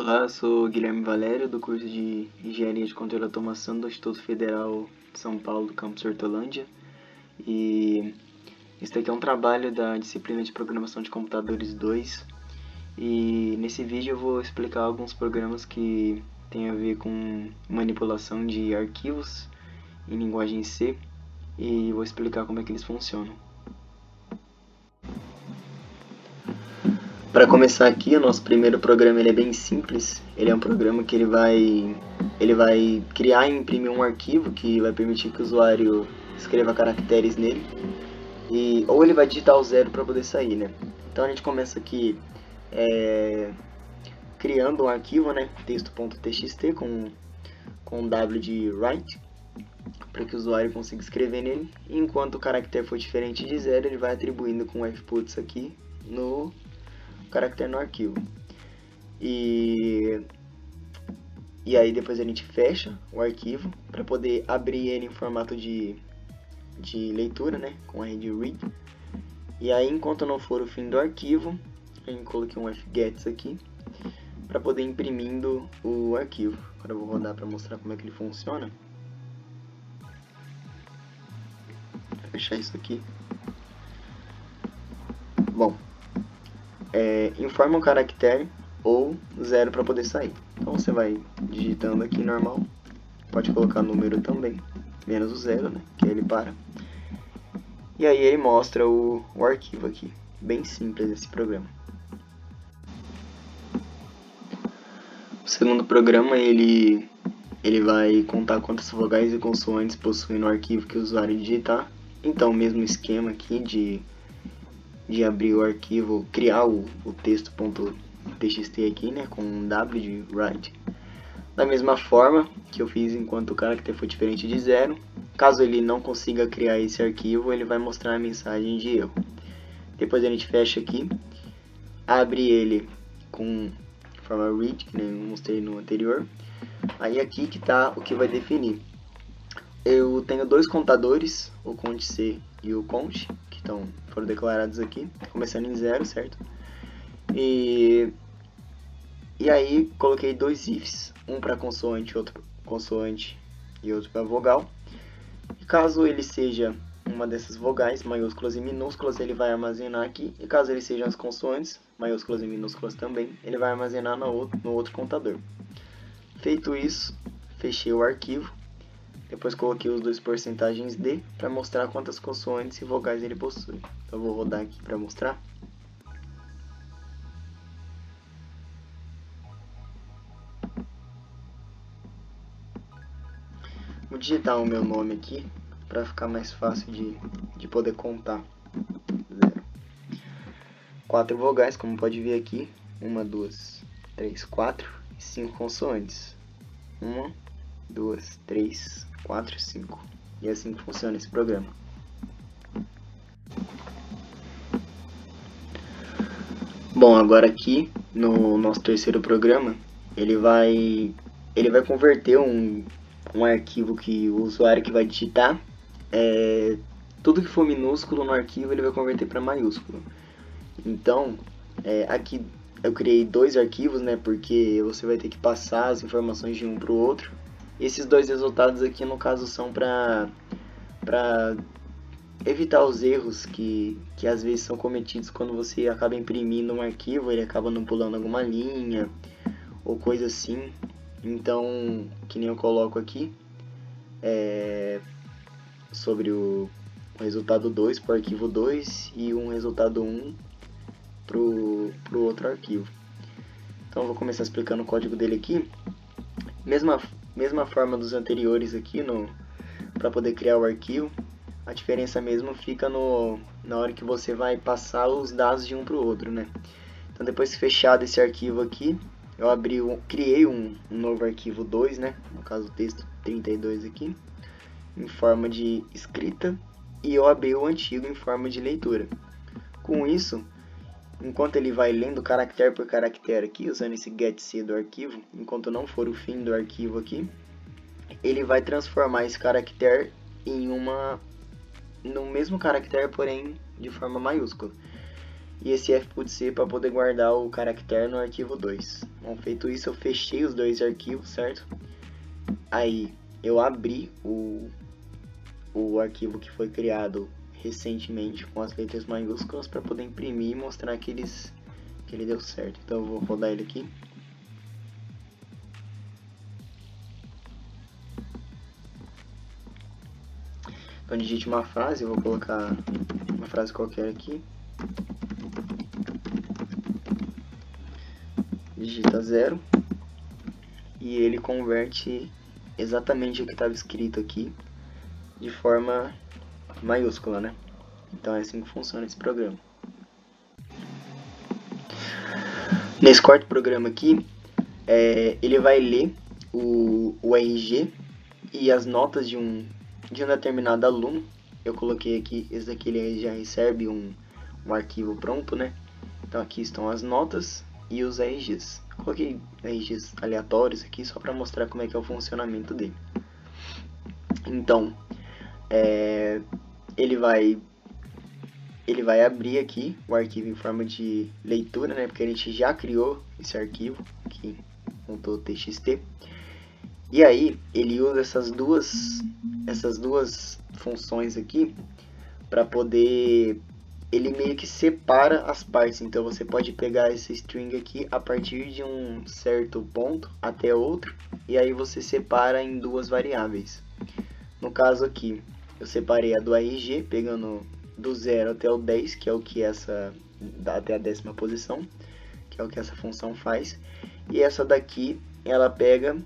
Olá, eu sou Guilherme Valério, do curso de Engenharia de Controle e Automação do Instituto Federal de São Paulo, do campus Hortolândia. E esse aqui é um trabalho da disciplina de Programação de Computadores 2. E nesse vídeo eu vou explicar alguns programas que têm a ver com manipulação de arquivos em linguagem C e vou explicar como é que eles funcionam. Para começar aqui, o nosso primeiro programa ele é bem simples. Ele é um programa que ele vai criar e imprimir um arquivo que vai permitir que o usuário escreva caracteres nele. Ou ele vai digitar o zero para poder sair, né? Então a gente começa aqui criando um arquivo, né? Texto.txt com W de write, para que o usuário consiga escrever nele. E enquanto o caractere for diferente de zero, ele vai atribuindo com fputs aqui no caractere no arquivo. E aí depois a gente fecha o arquivo para poder abrir ele em formato de leitura, né, com R de read. E aí, enquanto não for o fim do arquivo, a gente coloquei um fgets aqui para poder imprimindo o arquivo. Agora eu vou rodar para mostrar como é que ele funciona. Vou fechar isso aqui. Bom, informa o caractere ou zero para poder sair. Então você vai digitando aqui normal, pode colocar número também, menos o zero, né, que aí ele para. E aí ele mostra o arquivo aqui, bem simples esse programa. O segundo programa ele vai contar quantas vogais e consoantes possui no arquivo que o usuário digitar. Então, mesmo esquema aqui de abrir o arquivo, criar o texto.txt aqui, né, com um W de write. Da mesma forma que eu fiz enquanto o caractere for diferente de zero, caso ele não consiga criar esse arquivo, ele vai mostrar a mensagem de erro. Depois a gente fecha aqui, abre ele com forma read, que nem eu mostrei no anterior. Aí aqui que está o que vai definir. Eu tenho dois contadores, o cont.c e o cont, que foram declarados aqui, começando em zero, certo? E aí coloquei dois ifs, um para consoante e outro para vogal. E caso ele seja uma dessas vogais, maiúsculas e minúsculas, ele vai armazenar aqui. E caso ele seja as consoantes, maiúsculas e minúsculas também, ele vai armazenar no outro contador. Feito isso, fechei o arquivo. Depois coloquei os dois porcentagens D para mostrar quantas consoantes e vogais ele possui. Então eu vou rodar aqui para mostrar. Vou digitar o meu nome aqui para ficar mais fácil de poder contar. 0. 4 vogais, como pode ver aqui. 1, 2, 3, 4 e 5 consoantes. 1, 2, 3, 4, 5. E é assim que funciona esse programa. Bom, agora aqui no nosso terceiro programa, ele vai converter um arquivo que o usuário que vai digitar, tudo que for minúsculo no arquivo ele vai converter para maiúsculo. Então, aqui eu criei dois arquivos, né, porque você vai ter que passar as informações de um para o outro. Esses dois resultados aqui, no caso, são para evitar os erros que às vezes são cometidos quando você acaba imprimindo um arquivo, ele acaba não pulando alguma linha ou coisa assim. Então, que nem eu coloco aqui, sobre o resultado 2 para o arquivo 2 e um resultado 1 para o outro arquivo. Então, eu vou começar explicando o código dele aqui. Mesma forma dos anteriores aqui, para poder criar o arquivo. A diferença mesmo fica na hora que você vai passar os dados de um para o outro, né? Então, depois de fechado esse arquivo aqui, eu criei um novo arquivo 2, né? No caso, o texto 32 aqui, em forma de escrita, e eu abri o antigo em forma de leitura. Com isso, enquanto ele vai lendo caractere por caractere aqui, usando esse getC do arquivo, enquanto não for o fim do arquivo aqui, ele vai transformar esse caractere no mesmo caractere, porém de forma maiúscula. e esse F.C para poder guardar o caractere no arquivo 2. Bom, feito isso, eu fechei os dois arquivos, certo? Aí eu abri o arquivo que foi criado recentemente com as letras maiúsculas para poder imprimir e mostrar que ele deu certo. Então eu vou rodar ele aqui. Então digite uma frase, eu vou colocar uma frase qualquer aqui. Digita 0 e ele converte exatamente o que estava escrito aqui de forma maiúscula, né? Então é assim que funciona esse programa. Nesse quarto programa aqui, ele vai ler o RG e as notas de um determinado aluno. Eu coloquei aqui, esse daqui ele já recebe um arquivo pronto, né? Então aqui estão as notas e os RGs. Coloquei RGs aleatórios aqui só para mostrar como é que é o funcionamento dele. Então, ele vai abrir aqui o arquivo em forma de leitura, né? Porque a gente já criou esse arquivo aqui, .txt. E aí ele usa essas duas funções aqui para poder, ele meio que separa as partes. Então você pode pegar esse string aqui a partir de um certo ponto até outro, e aí você separa em duas variáveis. No caso aqui, eu separei a do RG, pegando do 0 até o 10, que é o que até a 10ª posição, que é o que essa função faz. E essa daqui, ela pega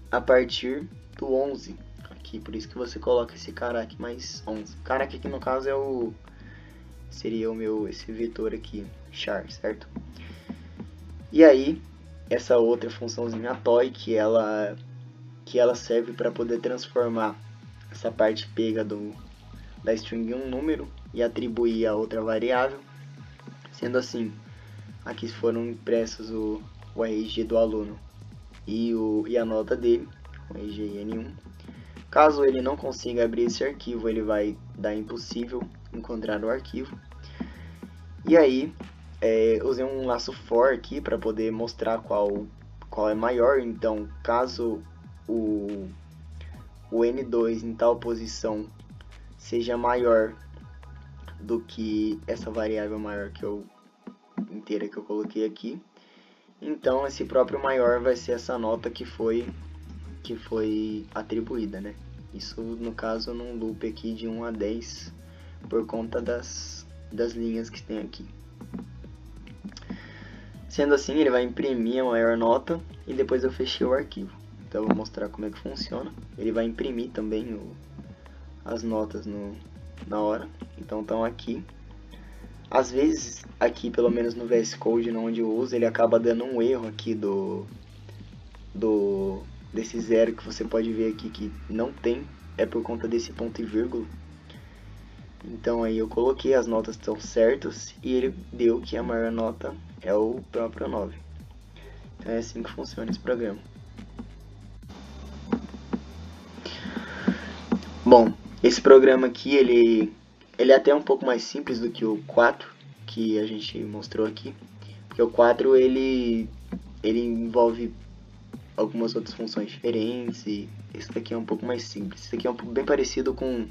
a partir do 11, aqui, por isso que você coloca esse cara aqui mais 11. O cara aqui no caso seria esse vetor aqui, char, certo? E aí, essa outra funçãozinha toy, que ela serve para poder transformar essa parte pega da string em um número e atribuir a outra variável. Sendo assim, aqui foram impressos o RG do aluno e a nota dele, o RG e N1. Caso ele não consiga abrir esse arquivo, ele vai dar impossível encontrar o arquivo. E aí, usei um laço for aqui para poder mostrar qual é maior. Então, caso o N2 em tal posição seja maior do que essa variável maior inteira que eu coloquei aqui, então esse próprio maior vai ser essa nota que foi atribuída, né? Isso no caso num loop aqui de 1 a 10 por conta das linhas que tem aqui. Sendo assim, ele vai imprimir a maior nota e depois eu fechei o arquivo. Então eu vou mostrar como é que funciona. Ele vai imprimir também as notas na hora. Então estão aqui. Às vezes, aqui pelo menos no VS Code, onde eu uso, ele acaba dando um erro aqui desse zero que você pode ver aqui que não tem. É por conta desse ponto e vírgula. Então aí eu coloquei, as notas estão certas e ele deu que a maior nota é o próprio 9. Então é assim que funciona esse programa. Bom, esse programa aqui, ele é até um pouco mais simples do que o 4, que a gente mostrou aqui. Porque o 4, ele envolve algumas outras funções diferentes, e esse daqui é um pouco mais simples. Esse daqui é bem parecido com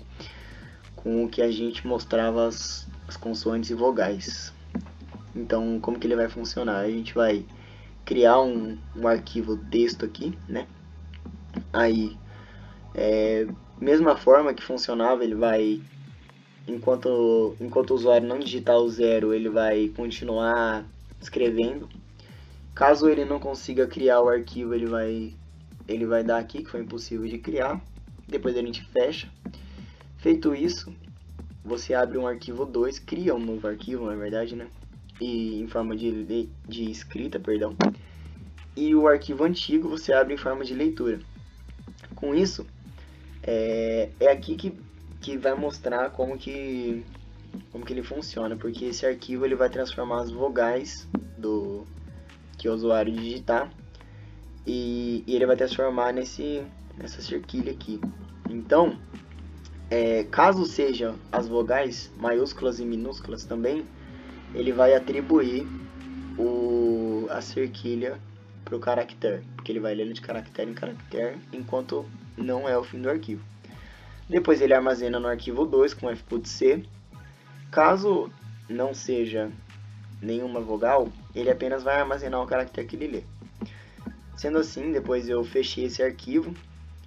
o que a gente mostrava as consoantes e vogais. Então, como que ele vai funcionar? A gente vai criar um arquivo texto aqui, né? Aí, mesma forma que funcionava, ele vai, enquanto o usuário não digitar o 0, ele vai continuar escrevendo. Caso ele não consiga criar o arquivo, ele vai dar aqui que foi impossível de criar. Depois a gente fecha. Feito isso, você abre um arquivo 2, cria um novo arquivo, na verdade, né? E em forma de escrita, perdão. E o arquivo antigo você abre em forma de leitura. Com isso, é aqui que vai mostrar como que ele funciona, porque esse arquivo ele vai transformar as vogais que o usuário digitar e ele vai transformar nessa cerquilha aqui. Então, caso sejam as vogais maiúsculas e minúsculas também, ele vai atribuir a cerquilha para o caractere, porque ele vai lendo de caractere em caractere, enquanto não é o fim do arquivo. Depois ele armazena no arquivo 2 com fputC. Caso não seja nenhuma vogal, ele apenas vai armazenar o caractere que ele lê. Sendo assim, depois eu fechei esse arquivo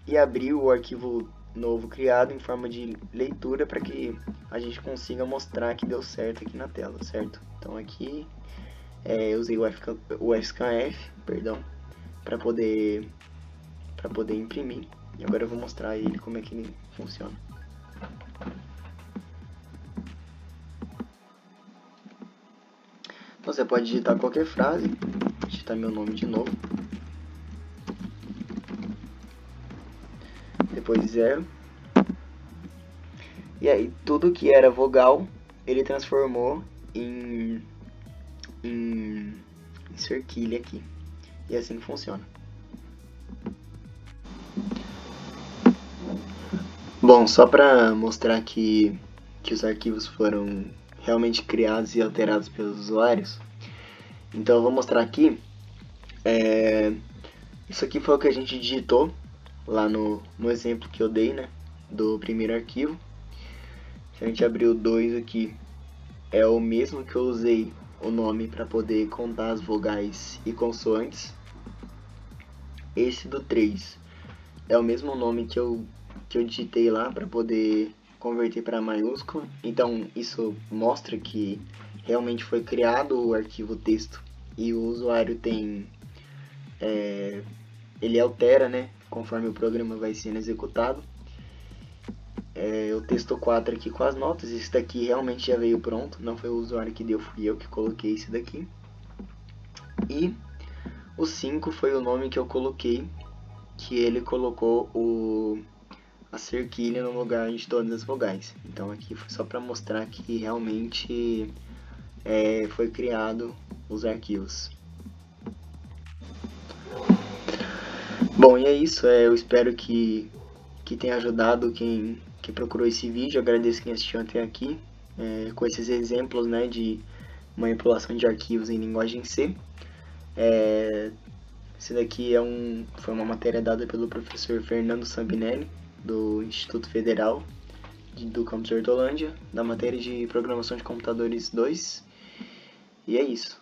e abri o arquivo novo criado em forma de leitura para que a gente consiga mostrar que deu certo aqui na tela, certo? Então aqui eu usei o fscanf, para poder imprimir, e agora eu vou mostrar ele como é que ele funciona. Então você pode digitar qualquer frase, digitar meu nome de novo, depois 0, e aí tudo que era vogal ele transformou em cerquilha aqui, e assim funciona. Bom, só para mostrar que os arquivos foram realmente criados e alterados pelos usuários, então eu vou mostrar aqui. Isso aqui foi o que a gente digitou lá no exemplo que eu dei, né, do primeiro arquivo. Se a gente abrir o 2 aqui, é o mesmo que eu usei o nome para poder contar as vogais e consoantes. Esse do 3 é o mesmo nome que eu digitei lá para poder converter para maiúsculo. Então isso mostra que realmente foi criado o arquivo texto e o usuário tem ele altera, né, conforme o programa vai sendo executado. O texto 4 aqui com as notas, esse daqui realmente já veio pronto, não foi o usuário que deu, fui eu que coloquei esse daqui. E o 5 foi o nome que eu coloquei, que ele colocou a cerquilha no lugar de todas as vogais. Então aqui foi só para mostrar que realmente foi criado os arquivos. Bom, e é isso. Eu espero que tenha ajudado quem procurou esse vídeo. Eu agradeço quem assistiu até aqui, com esses exemplos, né, de manipulação de arquivos em linguagem C. Esse daqui foi uma matéria dada pelo professor Fernando Sambinelli, do Instituto Federal do Campus Hortolândia, da matéria de Programação de Computadores 2. E é isso.